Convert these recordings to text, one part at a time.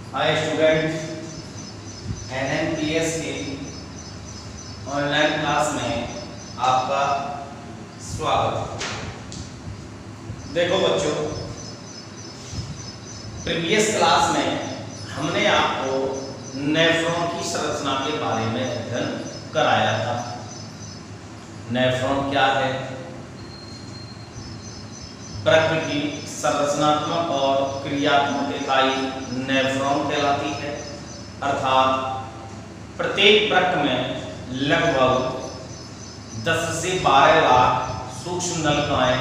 Hi student, एनएमपीएस की online class में आपका स्वागत। देखो बच्चों, प्रीवियस क्लास में हमने आपको नेफ्रॉन की संरचना के बारे में अध्ययन कराया था। नेफ्रॉन क्या है, प्रकृति की संरचनात्मक और क्रियात्मक इकाई नेफ्रॉन कहलाती है। अर्थात प्रत्येक प्रक में लगभग 10 से 12 लाख सूक्ष्म नलिकाएं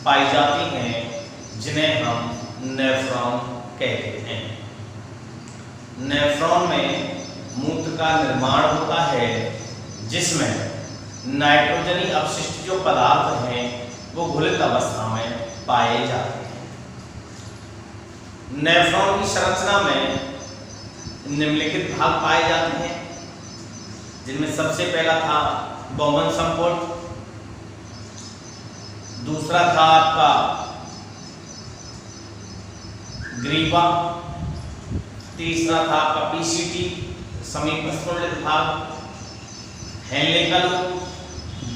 पाई जाती हैं, जिन्हें हम नेफ्रॉन कहते हैं। नेफ्रॉन में मूत्र का निर्माण होता है, जिसमें नाइट्रोजनी अपशिष्ट जो पदार्थ हैं वो घुलित अवस्था में पाए जाते हैं। नेफ्रॉन की संरचना में निम्नलिखित भाग पाए जाते हैं, जिनमें सबसे पहला था बौमन संपुट, दूसरा था आपका ग्रीवा, तीसरा था आपका पीसीटी समीपस्थ कुंडलित भाग, हेनले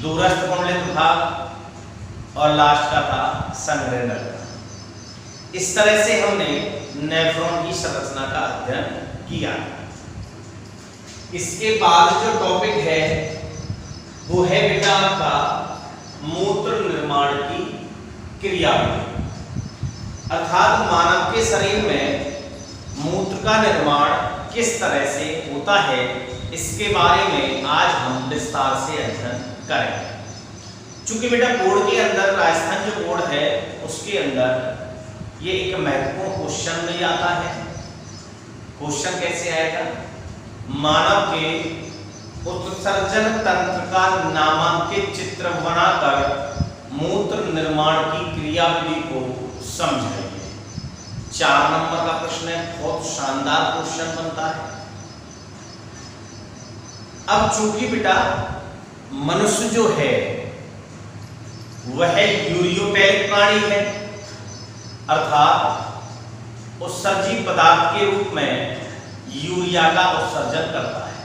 दूरस्थ कुंडलित भाग और लास्ट का था संग्रह नलिका। इस तरह से हमने नेफ्रॉन की संरचना का अध्ययन किया। इसके बाद जो टॉपिक है वो है बेटा आपका मूत्र निर्माण की क्रियाविधि। अर्थात मानव के शरीर में मूत्र का निर्माण किस तरह से होता है, इसके बारे में आज हम विस्तार से अध्ययन करेंगे। चूंकि बेटा बोर्ड के अंदर, राजस्थान जो बोर्ड है उसके अंदर ये एक महत्वपूर्ण क्वेश्चन मिल जाता है। क्वेश्चन कैसे आएगा, मानव के उत्सर्जन तंत्र का नामांकित चित्र बनाकर मूत्र निर्माण की क्रियाविधि को समझाइए। 4 नंबर का प्रश्न है, बहुत शानदार क्वेश्चन बनता है। अब चूंकि बेटा मनुष्य जो है वह यूरियोटेलिक प्राणी है, अर्थात उत्सर्जी पदार्थ के रूप में यूरिया का उत्सर्जन करता है।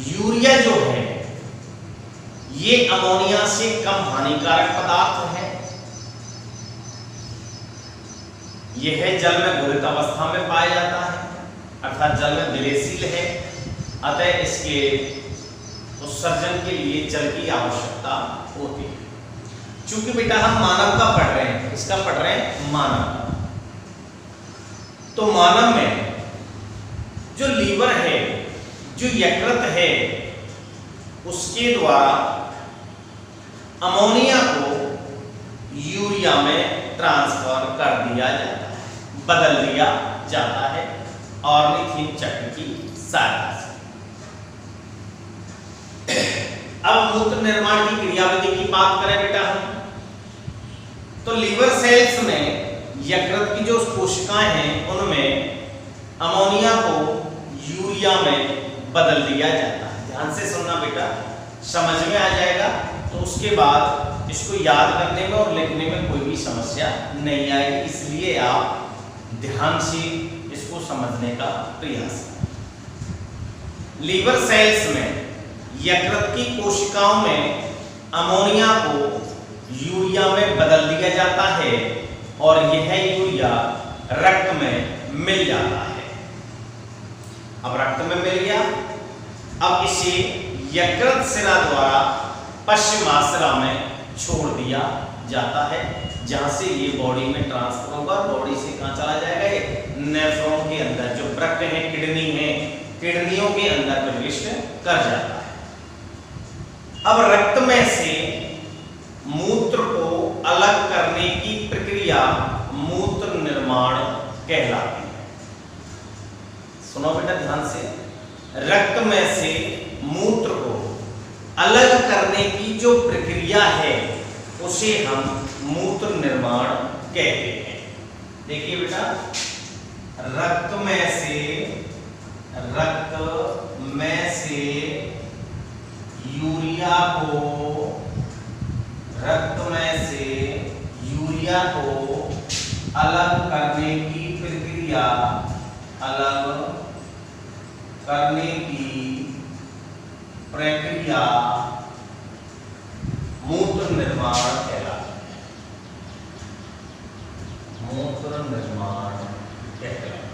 यूरिया जो है ये अमोनिया से कम हानिकारक पदार्थ है। यह जल में घुलित अवस्था में पाया जाता है, अर्थात जल में विलेयशील है। अतः इसके उत्सर्जन के लिए जल की आवश्यकता होती है। चूंकि बेटा हम मानव का पढ़ रहे हैं, इसका पढ़ रहे हैं मानव, तो मानव में जो लीवर है, जो यकृत है, उसके द्वारा अमोनिया को यूरिया में ट्रांसफर कर दिया जाता है, बदल दिया जाता है ऑर्निथिन चक्र की सहायता से। अब मूत्र निर्माण की क्रियाविधि की बात करें बेटा हम, तो लीवर सेल्स में यकृत की जो कोशिकाएं हैं उनमें अमोनिया को यूरिया में बदल दिया जाता है। ध्यान से सुनना बेटा, समझ में आ जाएगा, तो उसके बाद इसको याद करने में और लिखने में कोई भी समस्या नहीं आएगी। इसलिए आप ध्यान से इसको समझने का प्रयास करें। लीवर सेल्स में यकृत की कोशिकाओं में अमोनिया को यूरिया में बदल दिया जाता है और यह यूरिया रक्त में मिल जाता है। अब रक्त में मिल गया, अब इसे यकृत शिरा द्वारा पश्चिमाशिरा में छोड़ दिया जाता है, जहां से ये बॉडी में ट्रांसफर होगा। बॉडी से कहां चला जाएगा, ये नेफ्रॉन के अंदर जो प्रक है, किडनी है, किडनियों के अंदर प्रविष्ट कर जाता है। अब रक्त में से मूत्र को अलग करने की प्रक्रिया मूत्र निर्माण कहलाती है। सुनो बेटा ध्यान से, रक्त में से मूत्र को अलग करने की जो प्रक्रिया है उसे हम मूत्र निर्माण कहते हैं। देखिए बेटा, रक्त में से यूरिया को अलग करने की प्रक्रिया, अलग करने की प्रक्रिया मूत्र निर्माण कहलाता है। मूत्र निर्माण कहलाता है।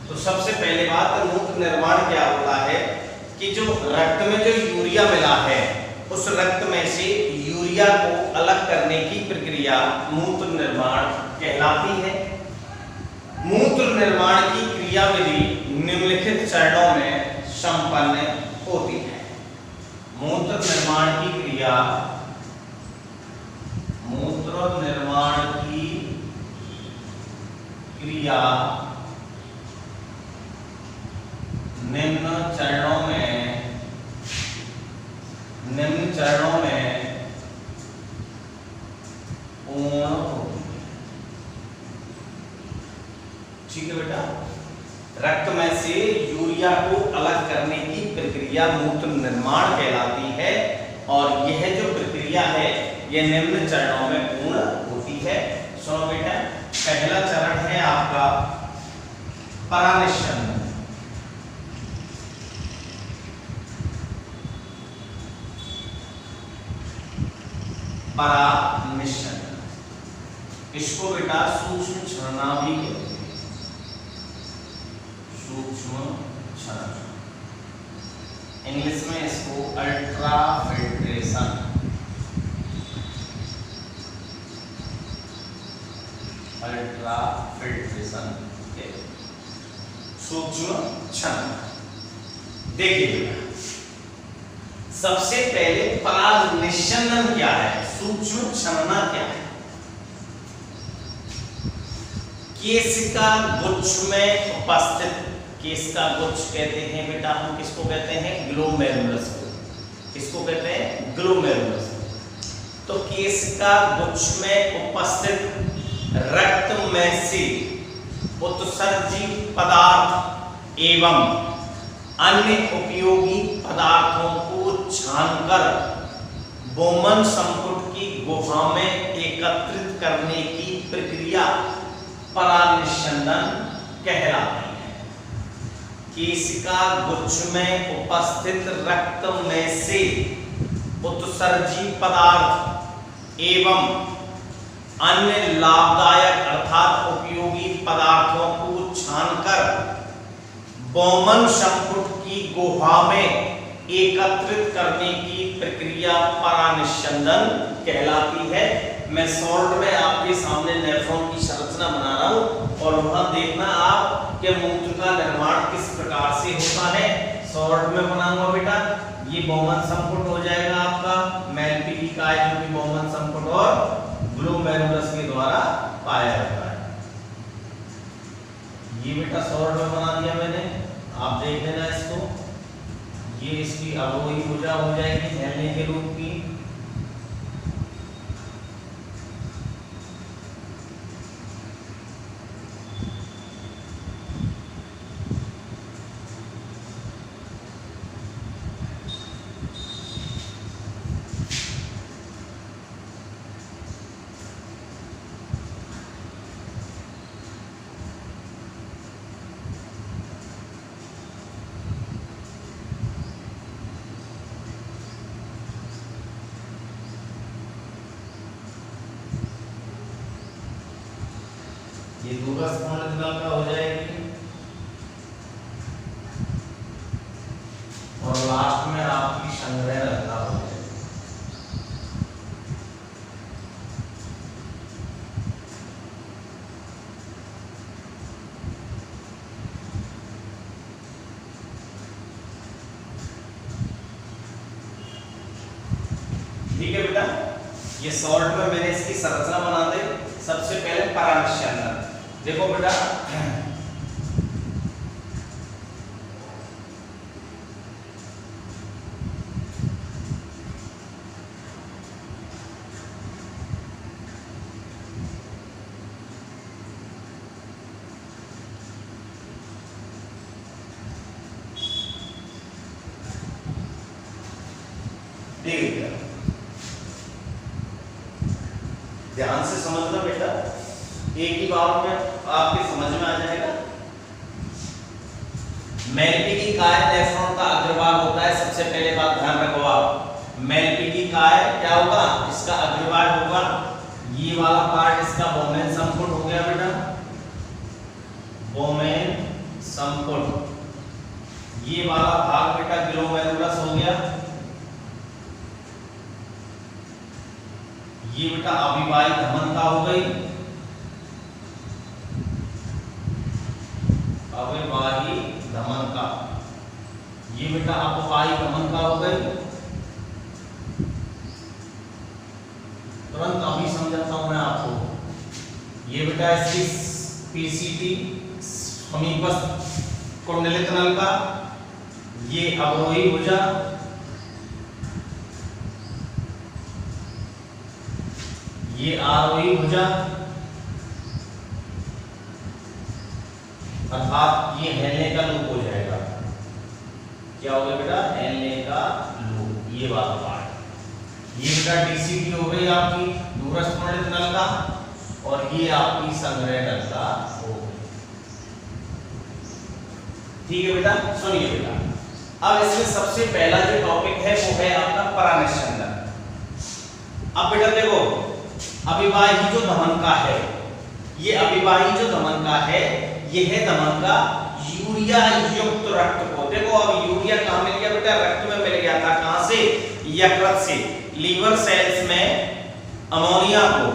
तो सबसे पहले बात, मूत्र निर्माण क्या होता है कि जो रक्त में जो यूरिया मिला है उस रक्त में से यूरिया को अलग करने की प्रक्रिया मूत्र निर्माण कहलाती है। मूत्र निर्माण की क्रियाविधि निम्नलिखित चरणों में संपन्न होती है। मूत्र निर्माण की क्रिया, मूत्र निर्माण की क्रिया निम्न चरणों में पूर्ण होती है। ठीक है बेटा, रक्त में से यूरिया को अलग करने की प्रक्रिया मूत्र निर्माण कहलाती है और यह जो प्रक्रिया है यह निम्न चरणों में पूर्ण होती है। सुनो बेटा, पहला चरण है आपका परानिष्करण। परानिष्करण, इसको बेटा सूक्ष्म क्षरना भी कहते हैं। सूक्ष्म क्षरण, इंग्लिश में इसको अल्ट्राफिल्ट्रेशन, अल्ट्राफिल्ट्रेशन कहते हैं। सूक्ष्म क्षरण। देखिए सबसे पहले परानिष्करण क्या है, सूक्ष्म क्षरना क्या है। केशिका गुच्छ में उपस्थित, केशिका गुच्छ कहते हैं बेटा हम किसको कहते हैं, ग्लोमेरुलस को। किसको कहते हैं, ग्लोमेरुलस। तो केशिका गुच्छ में उपस्थित रक्त में से उत्सर्जी पदार्थ एवं अन्य उपयोगी पदार्थों को छानकर बोमन संपुट की गुहा में एकत्रित करने की प्रक्रिया परानिष्करण कहलाती है। केशिका गुच्छ में उपस्थित रक्त में से उत्सर्जी पदार्थ एवं अन्य लाभदायक अर्थात उपयोगी पदार्थों को छानकर बोमन संपुट की गुहा में एकत्रित करने की प्रक्रिया परानिष्करण कहलाती है। मैं शॉर्ट में आपके सामने नेफ्रॉन की संरचना बना रहा हूं और वहां देखना आप कि मूत्र का निर्माण किस प्रकार से होता है। शॉर्ट में बनाऊंगा बेटा, ये बोमन संपुट हो जाएगा आपका, मैलपीली काय जो कि बोमन संपुट और ग्लोमेरुलस के द्वारा पाया जाता है। ये बेटा शॉर्ट में बना दिया मैंने, आप देख लेना इसको। ये इसकी अवरोही भुजा हो जाएगी झैलने के रूप की। ये दूसरा स्पॉन्ज का हो जाएगी और लास्ट में आपकी संग्रह रखा हो जाएगा। ठीक है बेटा, ये शॉर्ट में मैंने इसकी संरचना बना दी। सबसे पहले परानिष्करण देखो बेटा, देखिए ध्यान से समझना बेटा, एक ही बार में आपके समझ में आ जाएगा। मैलपीगी काय नेफ्रॉन का अग्रभाग होता है। सबसे पहले बात ध्यान रखो आप, मैलपीगी काय क्या होगा, इसका अग्रभाग होगा। ये वाला पार्ट इसका बोमेन संपुट हो गया बेटा, बोमेन संपुट। ये वाला भाग बेटा ग्लोमेरुलस हो गया। ये बेटा अभिवाही धमन का हो गई, अभिवाही धमन का। ये बेटा अपवाही धमन का हो गई। तुरंत अभी समझाता हूं मैं आपको। ये बेटा इसकी पीसीटी समीपस्थ कुंडलित नल का, ये अवरोही भुजा, ये आरोही भुजा, अर्थात ये हेलने का लूप हो जाएगा। क्या हो गया बेटा, हेलने का लूप, ये वाला पार्ट। ये बेटा डीसीटी हो गई आपकी दूरस्थ कुंडलित नल का, और ये आपकी संग्रह नल का हो गई। ठीक है बेटा, सुनिए बेटा, अब इसमें सबसे पहला जो टॉपिक है वो है आपका परानिस्यंदन। अब बेटा देखो, अभिवाही जो धमन का है, ये अभिवाही जो धमन का है, ये है धमन का यूरिया युक्त रक्त को। देखो अब यूरिया कहां मिल गया बेटा, रक्त में मिल गया था। कहां से, यकृत से। लीवर सेल्स में अमोनिया को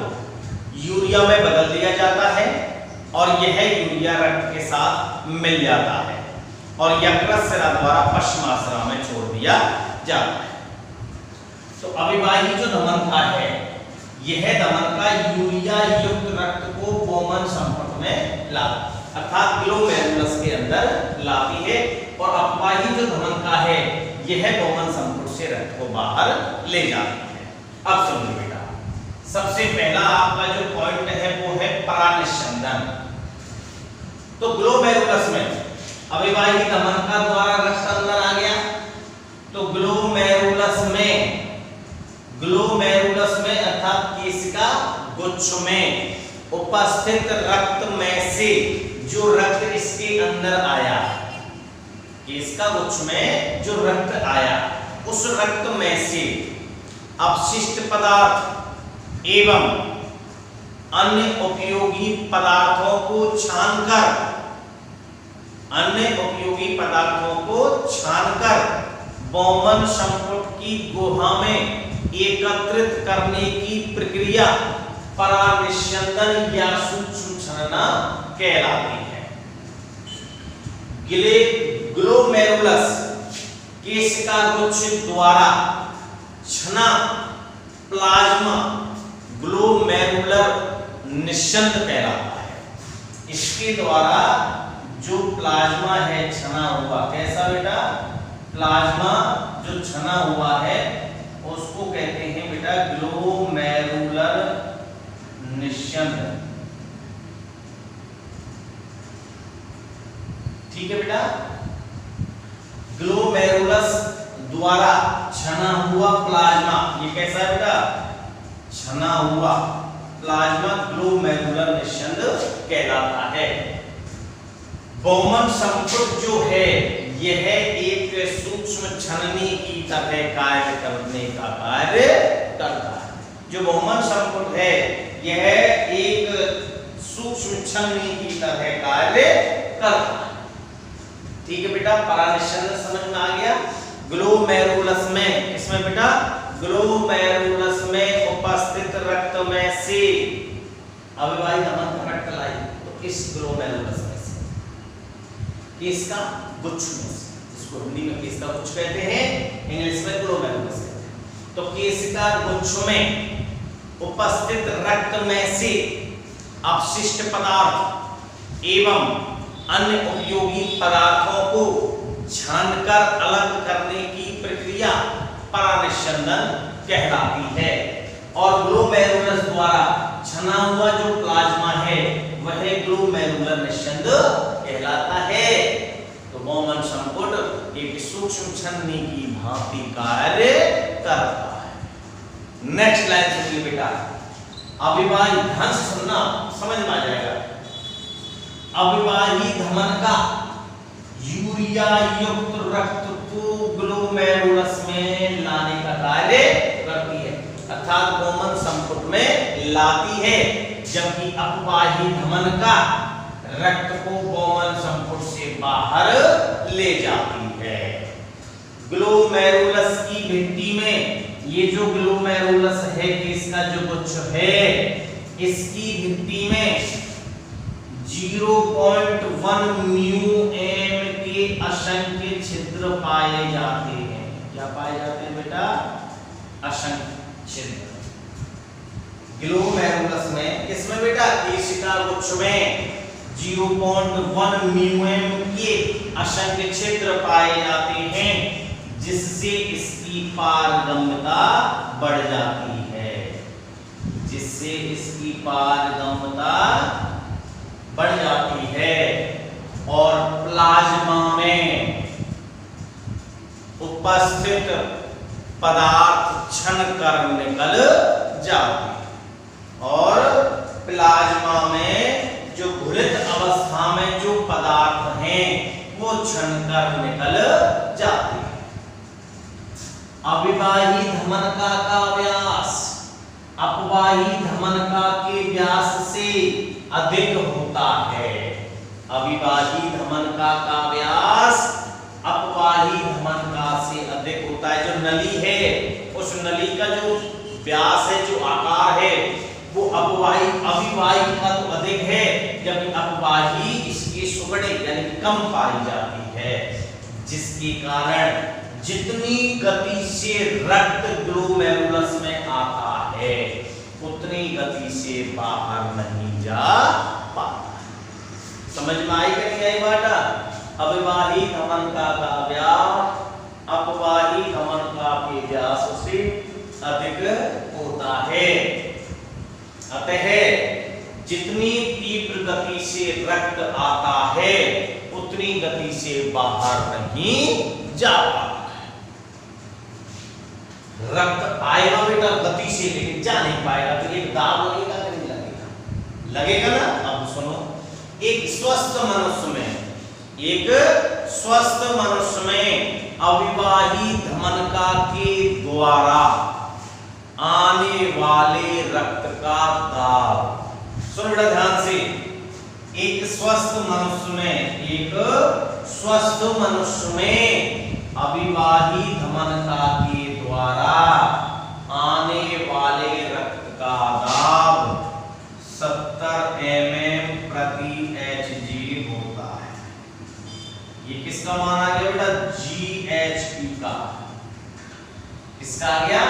यूरिया में बदल दिया जाता है, और यह यूरिया रक्त के साथ मिल जाता है, और यकृत सिरा द्वारा पश्चिमाश्रा में छोड़ दिया जाता है। तो अभिवाही जो धमन का है, यह धमन का यूरिया युक्त रक्त को बोमन संपर्क में लाता, अर्थात ग्लोमेरुलस के अंदर लाती है। और अपवाही जो धमन का है, यह बोमन संपर्क से रक्त को बाहर ले जाती है। अब समझो बेटा, सबसे पहला आपका जो पॉइंट है वो है परानिस्यंदन। तो ग्लोमेरुलस में अभिवाही धमन का द्वारा रक्त अंदर आ गया, तो ग्लोमेरुलस में अर्थात केशिका गुच्छ में उपस्थित रक्त में से जो रक्त इसके अंदर आया, केशिका गुच्छ में जो रक्त आया, उस रक्त में से अपशिष्ट पदार्थ एवं अन्य उपयोगी पदार्थों को छानकर बोमन संपुट की गुहा में एकत्रित करने की प्रक्रिया परानिस्यंदन या सूक्ष्म छनना कहलाती है। ग्लोमेरुलस केशिका गुच्छ द्वारा छना प्लाज्मा ग्लोमेरुलर निस्यंद कहलाता है। इसके द्वारा जो प्लाज्मा है छना हुआ, कैसा बेटा, प्लाज्मा जो छना हुआ है उसको कहते हैं बेटा ग्लोमेरुलर निस्यंद। ठीक है बेटा, ग्लोमेरुलस द्वारा छना हुआ प्लाज्मा, ये कैसा है बेटा, छना हुआ प्लाज्मा ग्लोमेरुलर निस्यंद कहलाता है। बोमन संपुट जो है यह एक सूक्ष्म छननी की तरह कार्य करने का कार्य करता है। जो बोमन संपुट है यह एक सूक्ष्म छननी की तरह कार्य करता है। ठीक है बेटा, परानिस्यंदन समझ में आ गया। ग्लोमेरुलस में, इसमें बेटा ग्लोमेरुलस में उपस्थित रक्त में से अभिवाही धमन का रक्त लाई, तो इस ग्लोमेरुलस में से, केशिका गुच्छ में से, जिसको हिंदी में केशिका गुच्छ कहते हैं, इंग्लिश में ग्लोमेरुलस कहते हैं। तो केशिका गुच्छ में उपस्थित रक्त में से अपशिष्ट पदार्थ एवं अन्य उपयोगी पदार्थों को छानकर अलग करने की प्रक्रिया परानिस्यंदन कहलाती है। और ग्लोमेरुलस द्वारा छना हुआ जो प्लाज्मा है वह ग्लोमेरुलर निस्यंद कहलाता है। तो बोमन संपुट एक सूक्ष्म छन्नी की भांति कार्य करता है। नेक्स्ट लाइन सुनिए बेटा, अविवाही, ध्यान से सुनना, समझ में आ जाएगा। अविवाही धमन का यूरिया युक्त रक्त को ग्लोमेरुलस में लाने का कार्य करती है, अर्थात गोमन संपुट में लाती है, जबकि अपवाही धमन का रक्त को गोमन संपुट से बाहर ले जाती है। ग्लोमेरुलस की भित्ति में, ये जो ग्लोमेरुलस है इसका जो गुच्छ है, इसकी भित्ति में 0.1 μm के असंख्य छिद्र पाए जाते हैं। क्या पाए जाते हैं बेटा? असंख्य छिद्र ग्लोमेरुलस में। किसमें बेटा? केशिका गुच्छ में 0.1 μm के असंख्य छिद्र पाए जाते हैं, जिससे इसकी पारगम्यता बढ़ जाती है, जिससे इसकी पारगम्यता बढ़ जाती है और प्लाज्मा में उपस्थित पदार्थ छन कर निकल जाते हैं, और प्लाज्मा में जो घुलित अवस्था में जो पदार्थ हैं वो छन कर निकल जाते हैं। अविवाही धमनिका का व्यास अपवाही धमनिका के व्यास से अधिक होता है। अविवाही धमनिका का व्यास अपवाही धमनिका से अधिक होता है। जो नली है, उस नली का जो व्यास है, जो आकार है, वो अविवाही का तो अधिक है, जबकि अपवाही इसकी सुगड़े यानी कम पाई जाती है, जिसके कारण जितनी गति से रक्त ग्लोमेरुलस में आता है उतनी गति से बाहर नहीं जा पाता। समझ में आई कि नहीं आई बाटा? अविवाही धमनिका का व्यास अपवाही धमनिका के व्यास से अधिक होता है। अतः जितनी तीव्र गति से रक्त आता है उतनी गति से बाहर नहीं जा पाता। रक्त आएगा बेटा गति से, लेकिन जा नहीं पाएगा, तो एक दाब लगेगा कि नहीं लगेगा? लगेगा ना। अब सुनो, एक स्वस्थ मनुष्य में अविवाही धमनिका के द्वारा आने वाले रक्त का दाब, सुनो बेटा ध्यान से, एक स्वस्थ मनुष्य में अविवाही धमनिका के द्वारा आने वाले रक्त का दाब 70 mm प्रति Hg होता है। ये किसका मान आ गया बेटा? GHP का। इसका आ गया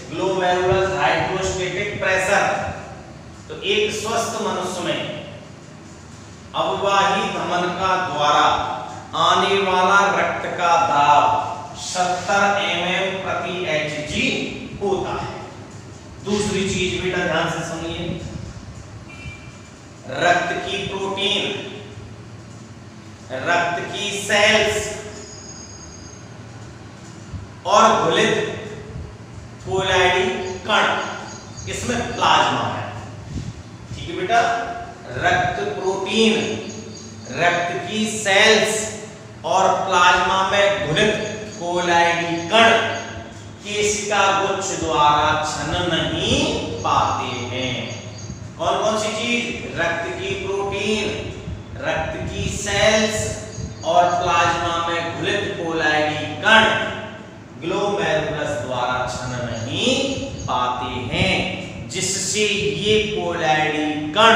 ग्लोमेरुलर हाइड्रोस्टेटिक प्रेशर। तो एक स्वस्थ मनुष्य में अविवाही धमनिका द्वारा आने वाला रक्त का दाब 70 mm प्रति Hg होता है। दूसरी चीज बेटा ध्यान से सुनिए, रक्त की प्रोटीन, रक्त की सेल्स और घुलित कोलाइडी कण, इसमें प्लाज्मा है। ठीक है बेटा? रक्त प्रोटीन, रक्त की सेल्स और प्लाज्मा में घुलित कोलाइडी कण केशिका गुच्छ द्वारा छन नहीं पाते हैं। कौन कौन सी चीज? रक्त की प्रोटीन, रक्त की सेल्स और प्लाज्मा में घुलित कोलाइडी कण ग्लोमेरुलस द्वारा छन नहीं पाते हैं, जिससे ये कोलाइडी कण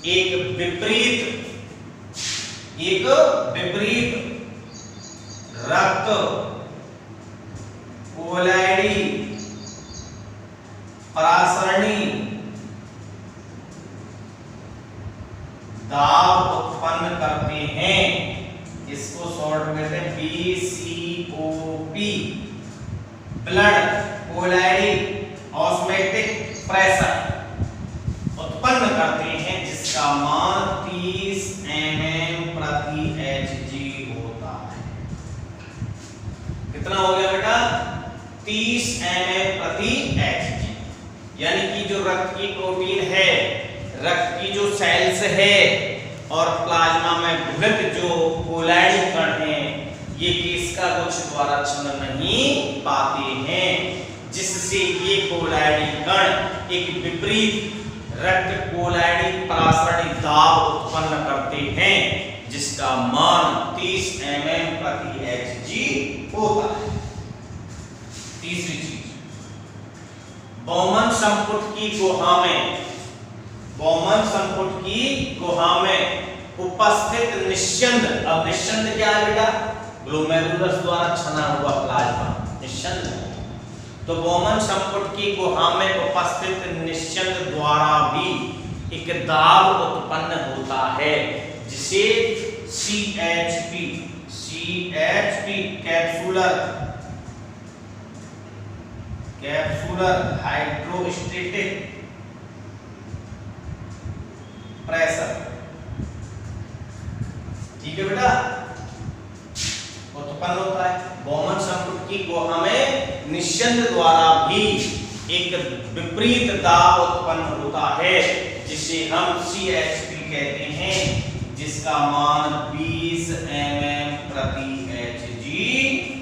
एक विपरीत रक्त कोलाइडी परासरणी दाब उत्पन्न करते हैं। इसको शॉर्ट में कहते हैं BCOP, ब्लड कोलाइडी ऑस्मोटिक प्रेशर उत्पन्न करते हैं, जिसका मान 30 mm प्रति Hg होता है। कितना हो गया बेटा? 30 mm प्रति Hg। यानी कि जो रक्त की प्रोटीन है, रक्त की जो सेल्स है और प्लाज्मा में घुलित जो कोलॉइड कण हैं, ये किसका कुछ द्वारा छन नहीं पाते हैं, जिससे ये कोलॉइड कण एक विपरीत रक्त कोलॉइड परासरणी दाब उत्पन्न करते हैं, जिसका मान 30 mm प्रति Hg होता है। तीसरी चीज, बौमन संपुट की गुहा में, बौमन संपुट की गुहा में उपस्थित निस्यंद, अब निस्यंद क्या है बेटा, ग्लोमेरुलस द्वारा छना हुआ प्लाज्मा निस्यंद। तो बौमन संपुट की गुहा में उपस्थित निस्यंद द्वारा भी एक दाब उत्पन्न होता है, जिसे CHP कैप्सुलर हाइड्रोस्टेटिक प्रेशर, ठीक है बेटा, उत्पन्न होता है। बौमन संपुट की गुहा में निस्यंद द्वारा भी एक विपरीत दाब उत्पन्न होता है, जिसे हम CHP कहते हैं, जिसका मान 20 mm प्रति Hg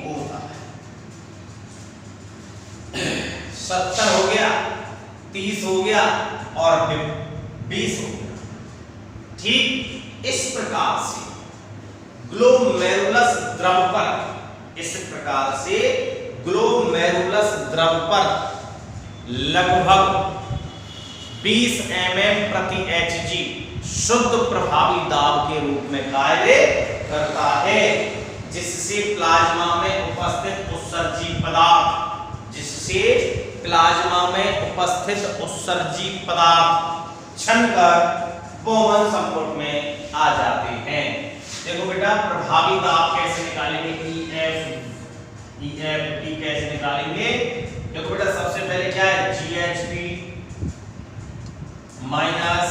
होता है। 70 हो गया, 30 हो गया और 20 हो गया। ठीक इस प्रकार से ग्लोमेरुलस द्रव पर, इस प्रकार से ग्लोमेरुलस द्रव पर लगभग 20 mm प्रति Hg शुद्ध प्रभावी दाब के रूप में कार्य करता है, जिससे प्लाज्मा में उपस्थित उत्सर्जी पदार्थ, जिससे प्लाज्मा में उपस्थित उत्सर्जी पदार्थ छनकर बौमन संपुट में आ जाते हैं। देखो बेटा, प्रभावी दाब कैसे निकालेंगे, EFT कैसे निकालेंगे। देखो बेटा, सबसे पहले क्या है, GHP minus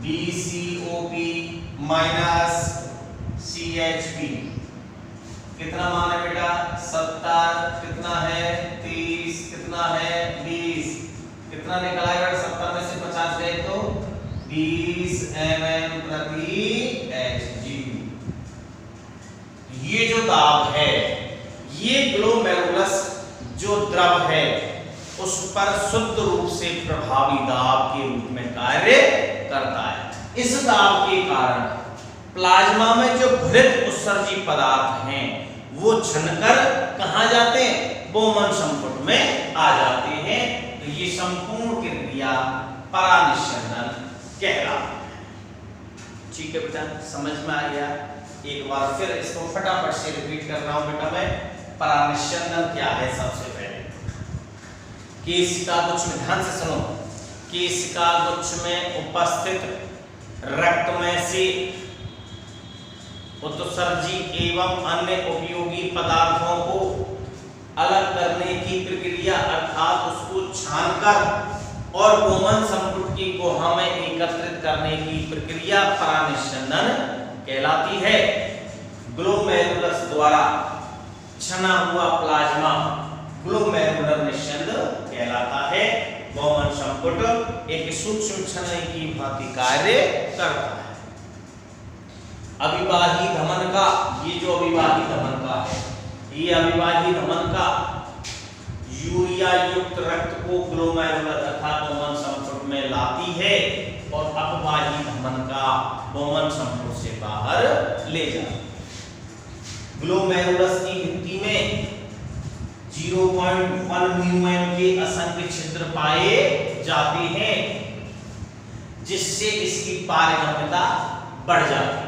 BCOP minus CHP, कितना मान है बेटा, 70, कितना है 30, कितना है 20, कितना निकला है बेटा, 70 में से 50 गए तो 20 mm प्रति Hg। ये जो दाब है, ये ग्लोमेरुलस जो द्रव है उस पर शुद्ध रूप से प्रभावी दाब के रूप में कार्य करता है। इस दाब के कारण प्लाज्मा में जो घुलित उत्सर्जी पदार्थ हैं वो छनकर कहां जाते हैं, बौमन संपुट में आ जाते हैं। तो ये संपूर्ण क्रिया परानिस्यंदन कहलाती है। ठीक है बेटा, समझ में आ गया। एक बार फिर इसको फटाफट से रिपीट कर रहा हूं बेटा मैं। परानिस्यंदन क्या है, सबसे पहले केशिका गुच्छ में, ध्यान से सुनो, केशिका गुच्छ में उपस्थित रक्त में से उत्सर्जी एवं अन्य उपयोगी पदार्थों को अलग करने की प्रक्रिया, अर्थात उसको छानकर और बौमन संपुट की गुहा में एकत्रित करने की प्रक्रिया परानिस्यंदन कहलाती है। ग्लोमेरुलस द्वारा छना हुआ प्लाज्मा ग्लोमेरुलर निस्यंद कहलाता है। बौमन संपुट एक सूक्ष्म छनई की भांति कार्य करता है। अविवाही धमन का, ये जो अविवाही धमन का है, ये अविवाही धमन का यूरिया युक्त रक्त को ग्लोमेरुलर तथा बौमन संपुट में लाती है और अपवाही धमन का बौमन संपुट से बाहर ले जाती है। ग्लोमेरुलस की भित्ति में 0.1 μm के असंख्य छिद्र पाए जाते हैं, जिससे इसकी पारगम्यता बढ़ जाती है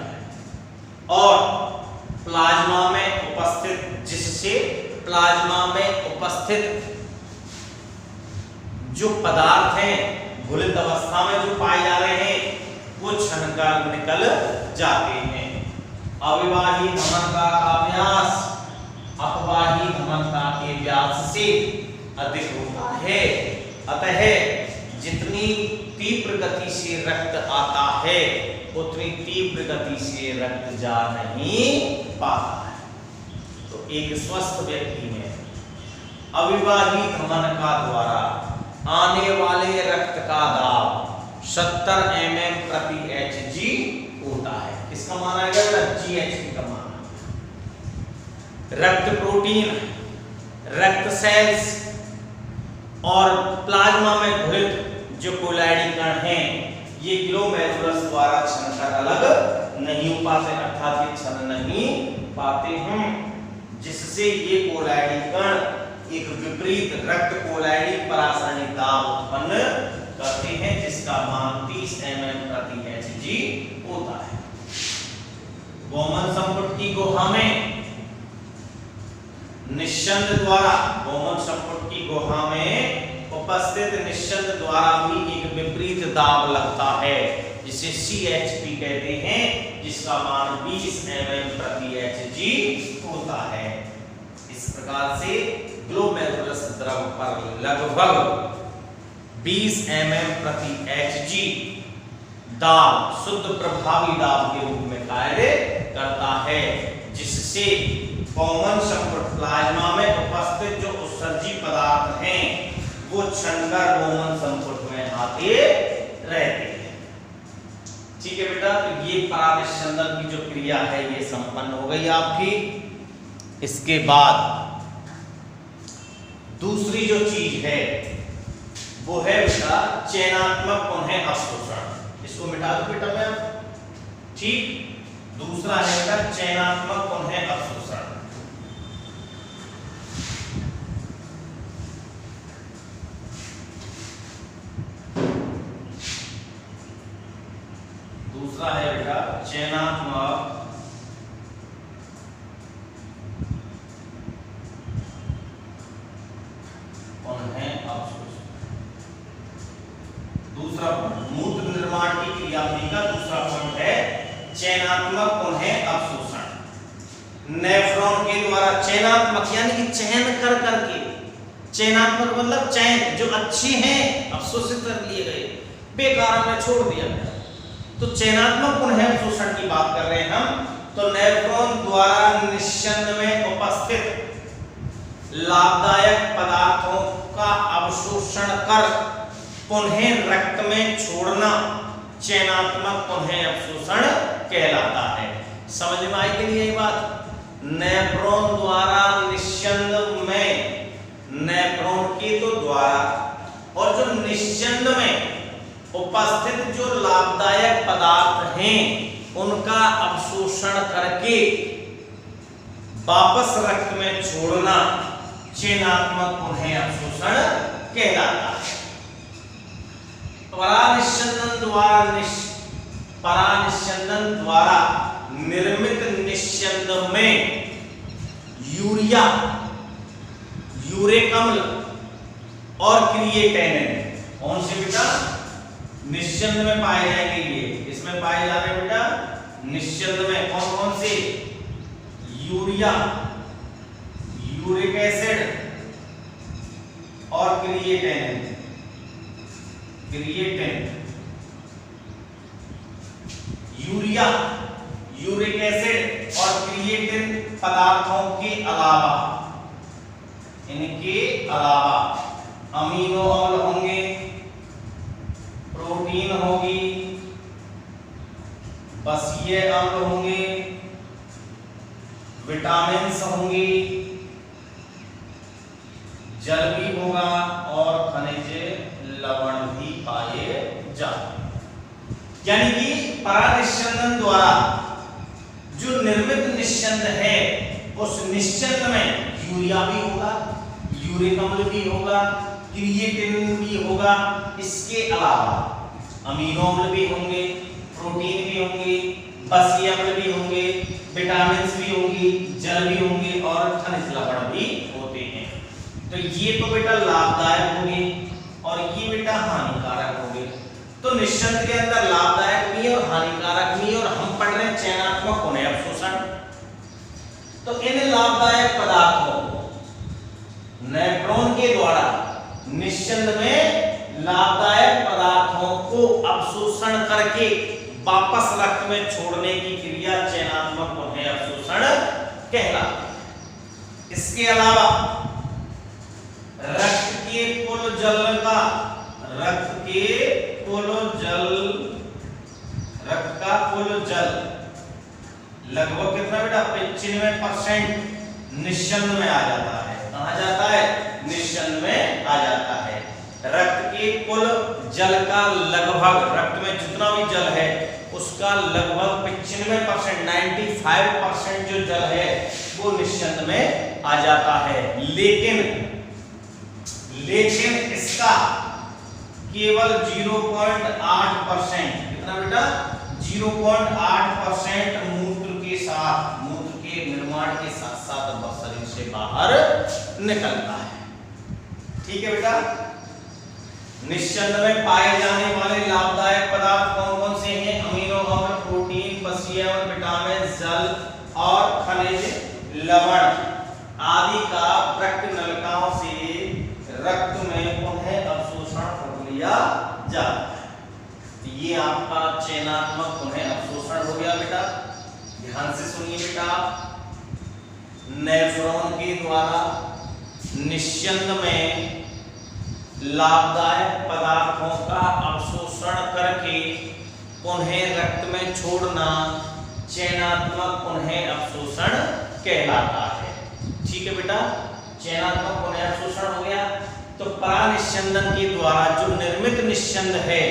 और प्लाज्मा में उपस्थित, जिससे प्लाज्मा में उपस्थित जो पदार्थ हैं घुलित अवस्था में जो पाए जा रहे हैं वो छनकर निकल जाते हैं। अविवाही धमनिका का व्यास अपवाही धमनिका के व्यास से अधिक होता है, अतः जितनी तीव्र गति से रक्त आता है उतनी तीव्र गति से रक्त जा नहीं पाता है। तो एक स्वस्थ व्यक्ति में अविवाही धमनिका द्वारा का दाब 70 mm प्रति Hg होता है। किसका मान आएगा बेटा? GHg का मान। रक्त प्रोटीन, रक्त सेल्स और प्लाज्मा में घुलित जो कोलाइडी कण हैं ये ग्लोमेरुलस द्वारा छनकर अलग नहीं हो पाते, अर्थात ये छन नहीं पाते हैं, जिससे ये कोलाइडी कण एक विपरीत रक्त कोलाइडी परासरणी दाब उत्पन्न करते हैं, जिसका मान 30 mm प्रति Hg होता है। गोमन संपुट की गुहा में निस्यंद द्वारा, गोमन संपुट की गुहा में उपस्थित निस्यंद द्वारा भी एक विपरीत दाब लगता है, जिसे CHP कहते हैं, जिसका मान 20 mm प्रति Hg होता है। इस प्रकार से ग्लोमेरुलस द्रव पर लगभग 20 mm प्रति Hg दाब शुद्ध प्रभावी दाब के रूप में कार्य करता है, जिससे कॉमन संपुट प्लाज्मा में उपस्थित जो उत्सर्जी पदार्थ हैं वो छनकर गोमन संपुट में आते रहते हैं। ठीक है बेटा, तो ये परानिस्यंदन की जो क्रिया है ये संपन्न हो गई आपकी। इसके बाद दूसरी जो चीज है वो है बेटा चयनात्मक पुनः अवशोषण। इसको मिटा दो बेटा मैं। ठीक, दूसरा है बेटा चयनात्मक पुनः अवशोषण। दूसरा है बेटा चयनात्मक पुनः अवशोषण। दूसरा मूत्र निर्माण की क्रियाविधि का दूसरा पॉइंट है चयनात्मक पुनः अवशोषण। नेफ्रॉन के द्वारा चयनात्मक यानी कि चयन कर करके, चयनात्मक मतलब चयन जो अच्छे हैं अवशोषित कर लिए गए, बेकार में छोड़ दिया गया, तो चयनात्मक पुनः अवशोषण की बात कर रहे हैं हम। तो नेफ्रॉन द्वारा निस्यंद में उपस्थित लाभदायक पदार्थों का अवशोषण कर पुनः रक्त में छोड़ना चयनात्मक पुनः अवशोषण कहलाता है। समझ में आई के लिए ये बात? नेफ्रॉन द्वारा निस्यंद में, नेफ्रॉन के तो द्वारा, और जो निस्यंद में उपस्थित जो लाभदायक पदार्थ हैं उनका अवशोषण करके वापस रक्त में छोड़ना चयनात्मक पुनः अवशोषण कहलाता है। परानिस्यंदन द्वारा निर्मित निस्यंद में यूरिया, यूरिक अम्ल और क्रिएटिनिन कौन से बेटा निस्यंद में पाए जाएंगे? ये इसमें पाए जा रहे हैं बेटा निस्यंद में कौन कौन से? यूरिया, यूरिक एसिड और क्रिएटिनिन। यूरिया, यूरिक एसिड और क्रिएटिन पदार्थों के अलावा, इनके अलावा अमीनो अम्ल होंगे, प्रोटीन होगी, बसीय अम्ल होंगे, विटामिन्स होंगी, जल भी होगा और खनिज लवण भी पाए जाते। यानी कि परानिस्यंदन द्वारा जो निर्मित निस्यंद है उस निस्यंद में यूरिया भी होगा, यूरिक अम्ल भी होगा, क्रिएटिनिन भी होगा, इसके अलावा अमीनो अम्ल भी होंगे, प्रोटीन भी होंगे, बसीय अम्ल भी होंगे, विटामिन्स भी होंगी, जल भी होंगे और खनिज लवण भी होते हैं। तो ये तो बेटा लाभदायक होंगे और ये बेटा हानिकारक होंगे। तो निस्यंद के अंदर लाभदायक भी और हानिकारक भी, और हम पढ़ रहे हैं चयनात्मक पुनः अवशोषण। तो इन लाभदायक पदार्थों को नेफ्रॉन के द्वारा निस्यंद में लाभदायक पदार्थों को अवशोषण करके वापस रक्त में छोड़ने की क्रिया चयनात्मक पुनः अवशोषण कहलाती है। इसके अलावा रक्त के कुल जल का, रक्त के कुल जल, रक्त का कुल जल लगभग कितना बेटा 95% निस्यंद में आ जाता है। कहाँ जाता है? निस्यंद में आ जाता है। रक्त के कुल जल का लगभग, रक्त में जितना भी जल है उसका लगभग 95% 95% जो जल है वो निस्यंद में आ जाता है। लेकिन इसका केवल 0.8%, कितना बेटा 0.8% मूत्र के साथ, मूत्र के निर्माण के साथ साथ शरीर से बाहर निकलता है। ठीक है बेटा। निस्यंद में पाए जाने वाले लाभदायक पदार्थ कौन कौन से हैं? अमीनो अम्ल, प्रोटीन, पसीय एवं विटामिन, जल और खनिज लवण आदि का रक्त नलिकाओं से रक्त में पुनः अवशोषण कर लिया जाता है। ये आपका चयनात्मक पुनः अवशोषण हो गया बेटा। ध्यान से सुनिए बेटा। नेफ्रॉन के द्वारा निस्यंद में लाभदायक पदार्थों का अवशोषण करके पुनः रक्त में छोड़ना चयनात्मक पुनः अवशोषण कहलाता है। ठीक है बेटा। चयनात्मक पुनः अवशोषण हो गया। तो परानिस्यंदन के द्वारा जो निर्मित निस्यंद है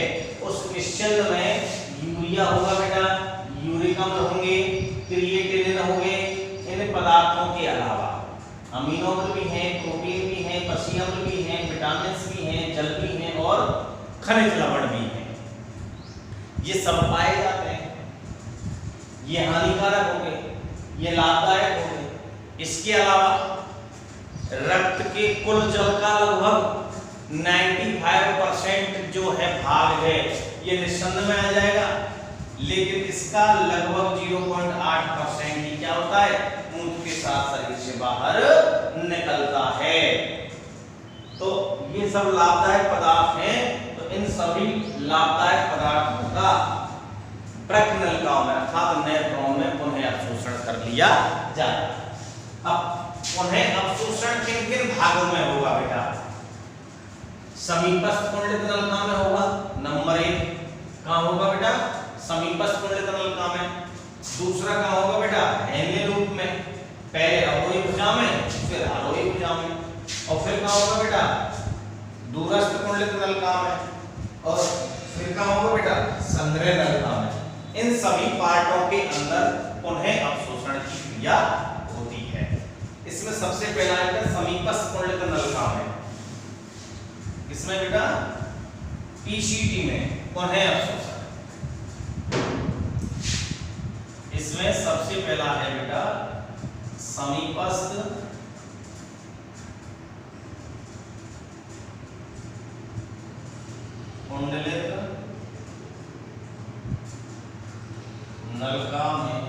उस निस्यंद में यूरिया होगा बेटा, यूरिक अम्ल होंगे, क्रिएटिनिन होंगे। इन पदार्थों के अलावा अमीनो अम्ल भी हैं, प्रोटीन भी हैं, पसीय अम्ल भी हैं, विटामिन भी हैं, जल भी हैं और खनिज लवण भी हैं। ये सब पाए जाते हैं। ये हानिकारक हो गए, ये लाभदायक हो गए। इसके अलावा रक्त के कुल जल का लगभग 95% जो है भाग है ये निस्यंद में आ जाएगा। लेकिन इसका लगभग 0.8% ही क्या होता है? मूत्र के साथ शरीर से बाहर निकलता है। तो ये सब लाभदायक पदार्थ हैं। तो इन सभी लाभदायक पदार्थों का रक्त नलिकाओं में अर्थात नेफ्रॉन में पुनः अवशोषण कर लिया जाता। अब पुनः अवशोषण किन किन भागों में होगा बेटा? समीपस्थ कुंडलित नलिका में होगा। नंबर 1 कहां होगा बेटा? समीपस्थ कुंडलित नलिका में। दूसरा कहां होगा बेटा? हेन्य रूप में, पहले अवरोही भुजा में फिर आरोही भुजा में। और फिर कहां होगा बेटा? दूरस्थ कुंडलित नलिका में। और फिर कहां होगा बेटा? संग्रह नलिका में। इन सभी पार्टों के अंदर पुनः अवशोषण की क्रिया होती है। इसमें सबसे पहला है समीपस्थ कुंडलित नलिका में। इसमें बेटा पीसीटी में पुनः अवशोषण। इसमें सबसे पहला है बेटा समीपस्थ कुंडलित नलिका में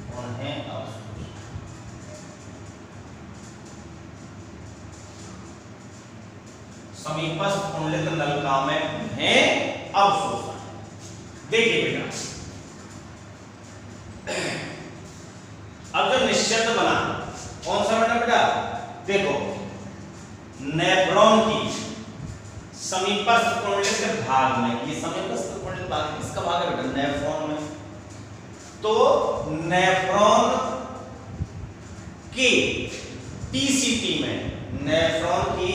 पुनः अवशोषण। समीपस्थ कुंडलित नलिका में पुनः अवशोषण। देखिए बेटा, अब जो निस्यंद बना कौन सा बना बेटा? देखो, नेफ्रॉन की समीपस्थ कुंडलित भाग में, ये समीपस्थ कुंडलित भाग किसका भाग है बेटा? नेफ्रॉन में। तो नेफ्रॉन की पीसीटी में, नेफ्रॉन की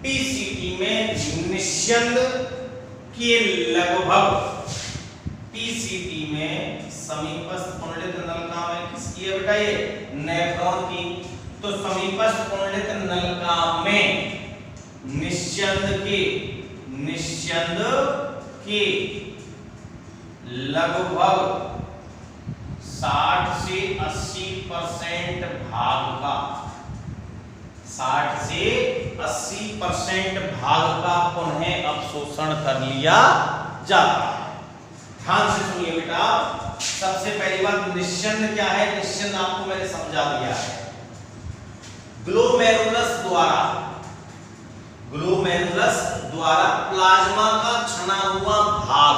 पीसीटी में निस्यंद के लगभग पीसीटी में समीपस्थ कुंडलित नलिका में किसकी है बेटा? ये नेफ्रॉन की। तो समीपस्थ कुंडलित नलिका में निस्यंद के लगभग 60 से 80% भाग का, 60 से 80% भाग का पुनः अवशोषण कर लिया जाता है। ध्यान से सुनिए बेटा। सबसे पहली बात, निस्यंद क्या है? निस्यंद आपको मैंने समझा दिया है। ग्लोमेरुलस द्वारा प्लाज्मा का छना हुआ भाग।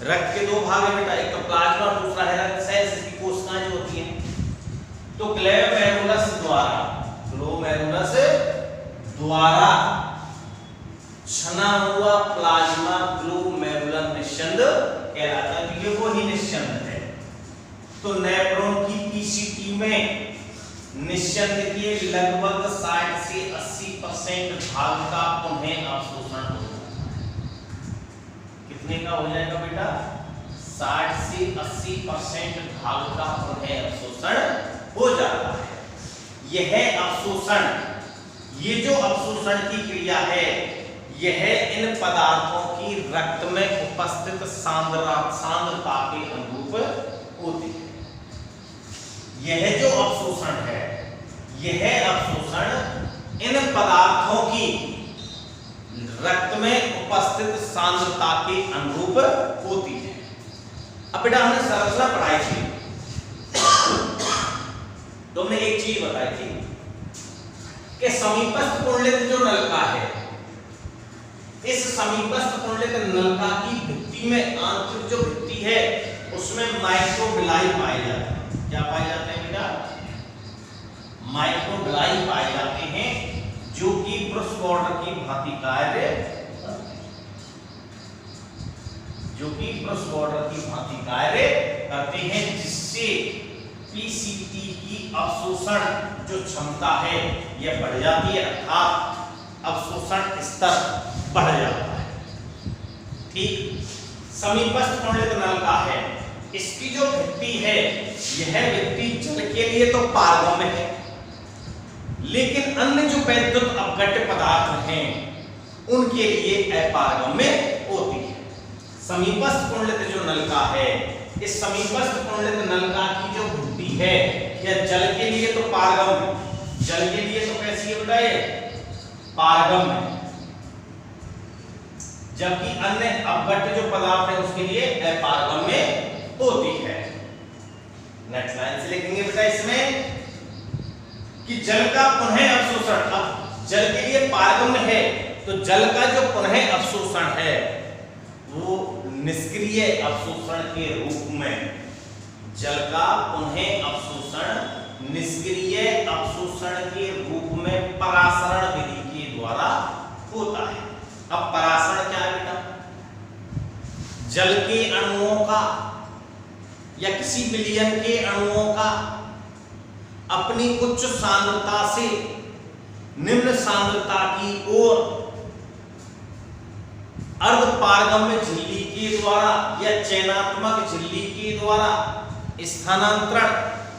रक्त के दो भाग है बेटा, एक तो प्लाज्मा और दूसरा है रक्त सेल्स, इसकी कोशिकाएं जो होती हैं। तो ग्लोमेरुलस द्वारा छना हुआ प्लाज्मा ग्लोमेरुलर निस्यंद कहलाता है। ये वही निस्यंद है। तो नेफ्रॉन की पीसीटी में निस्यंद के लगभग 60 से 80% भाग का पुनः अवशोषण हो जाता है। कितने का हो जाएगा बेटा? 60 से 80% भाग का पुनः अवशोषण हो जाता है। यह अवशोषण, ये जो अवशोषण की क्रिया है, यह इन पदार्थों की रक्त में उपस्थित सांद्रता के अनुरूप होती है। यह जो अवशोषण है, यह अवशोषण इन पदार्थों की रक्त में उपस्थित सांद्रता के अनुरूप होती है। अब बेटा हमने संरचना पढ़ाई थी, तो हमने एक चीज बताई थी कि समीपस्थ कुंडलित जो नलिका है, इस समीपस्थ कुंडलित नलिका की भित्ति में, आंतरिक जो भित्ति है, उसमें माइक्रोबिलाई पाए जाते हैं। क्या पाए जाते हैं बेटा? माइक्रोबिलाई पाए जाते हैं, जो कि ब्रुश बॉर्डर की भांति कार्य करते हैं, जिससे पीसीटी की अवशोषण जो क्षमता है यह बढ़ जाती है, अर्थात अवशोषण स्तर बढ़ जाता है। ठीक, समीपस्थ कुंडलित नलिका है, इसकी जो भित्ति है, यह भित्ति जल के लिए तो पारगम्य है, लेकिन अन्य जो वैद्युत अपघट्य पदार्थ हैं उनके लिए अपारगम्य होती है। समीपस्थ कुंडलित जो नलिका है, इस समीपस्थ कुंडलित नलिका की जो भित्ति है, यह जल के लिए तो पारगम्य, जल के लिए तो कैसी है बेटा? ये पारगम्य, जबकि अन्य अपघट्य जो पदार्थ है उसके लिए अपारगम्य होती है। नेक्स्ट लाइन से लिखेंगे बेटा इसमें कि जल का पुनः अवशोषण, अब जल के लिए पारगम्य है, तो जल का जो पुनः अवशोषण है वो निष्क्रिय अवशोषण के रूप में, जल का पुनः अवशोषण निष्क्रिय अवशोषण के रूप में परासरण विधि के द्वारा होता है। अब परासरण क्या है बेटा? जल के अणुओं का या किसी विलयन के अणुओं का अपनी उच्च सांद्रता से निम्न सांद्रता की ओर अर्धपारगम्य झिल्ली के द्वारा या चयनात्मक झिल्ली के द्वारा स्थानांतरण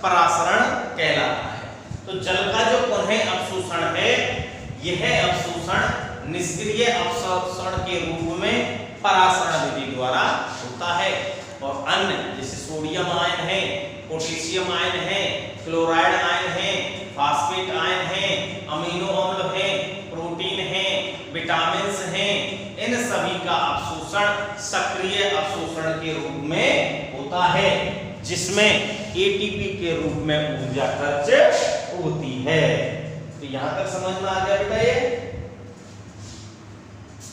परासरण कहलाता है। तो जल का जो पुनः अवशोषण है, यह अवशोषण निष्क्रिय अवशोषण के रूप में परासरण विधि द्वारा होता है। और अन्य जैसे सोडियम आयन है, पोटेशियम आयन है, क्लोराइड आयन है, फास्फेट आयन है, अमीनो अम्ल है, प्रोटीन है, विटामिन्स हैं, इन सभी का अवशोषण सक्रिय अवशोषण के रूप में होता है, जिसमें एटीपी के रूप में ऊर्जा खर्च होती है। तो यहां तक समझ में आ गया बेटा? ये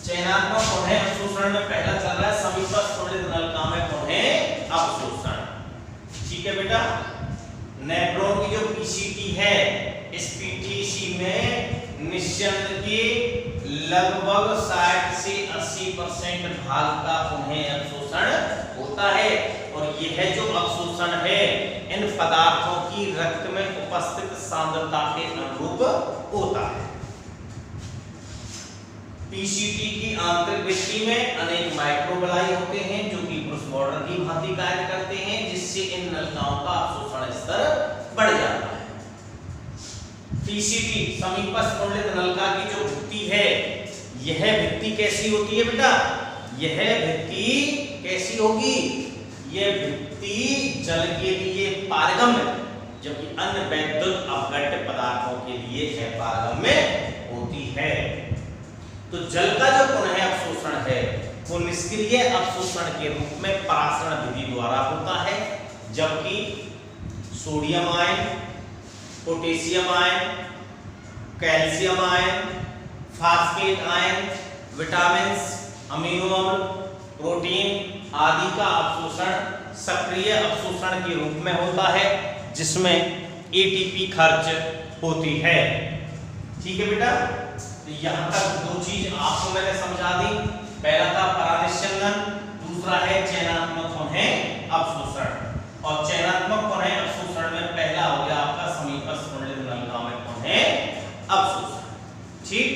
चयनात्मक पुनः अवशोषण में पहला चल रहा है समीपस्थ कुंडलित नलिका में पुनः अवशोषण। ठीक है बेटा? नेफ्रॉन की जो पीसीटी है, इस पीटीसी में निस्यंद के लगभग 60 से 80% भाग का पुनः अवशोषण होता है। और यह जो अवशोषण है इन पदार्थों की रक्त में उपस्थित सांद्रता के अनुरूप होता है। पीसीटी की आंतरिक भित्ति में अनेक माइक्रोबिलाई होते हैं, जो कि ब्रुश बॉर्डर की भांति कार्य करते हैं, जिससे इन नलिकाओं का अवशोषण स्तर बढ़ जाता है। पीसीटी समीपस्थ कुंडलित नलिका की जो भित्ति है, यह भित्ति कैसी होती है बेटा? यह भित्ति कैसी होगी? यह भित्ति जल के लिए पारगम्य, जबकि अन्य वैद्युत अपघट्य पदार्थों के लिए अपारगम्य होती है। तो जल का जो पुनः अवशोषण है वो निष्क्रिय अवशोषण के रूप में परासरण विधि द्वारा होता है, जबकि sodium ion, potassium ion, calcium ion, phosphate ion, vitamins, amino अम्ल, प्रोटीन आदि का अवशोषण सक्रिय अवशोषण के रूप में होता है, जिसमें एटीपी खर्च होती है। ठीक है बेटा, तो यहां तक दो चीज आपको मैंने समझा दी। पहला था परानिस्यंदन, दूसरा है चयनात्मक कौन है अवशोषण। और चयनात्मक कौन है अवशोषण में पहला हो गया आपका समीपस्थ कुंडलित नलिका में कौन है अवशोषण। ठीक,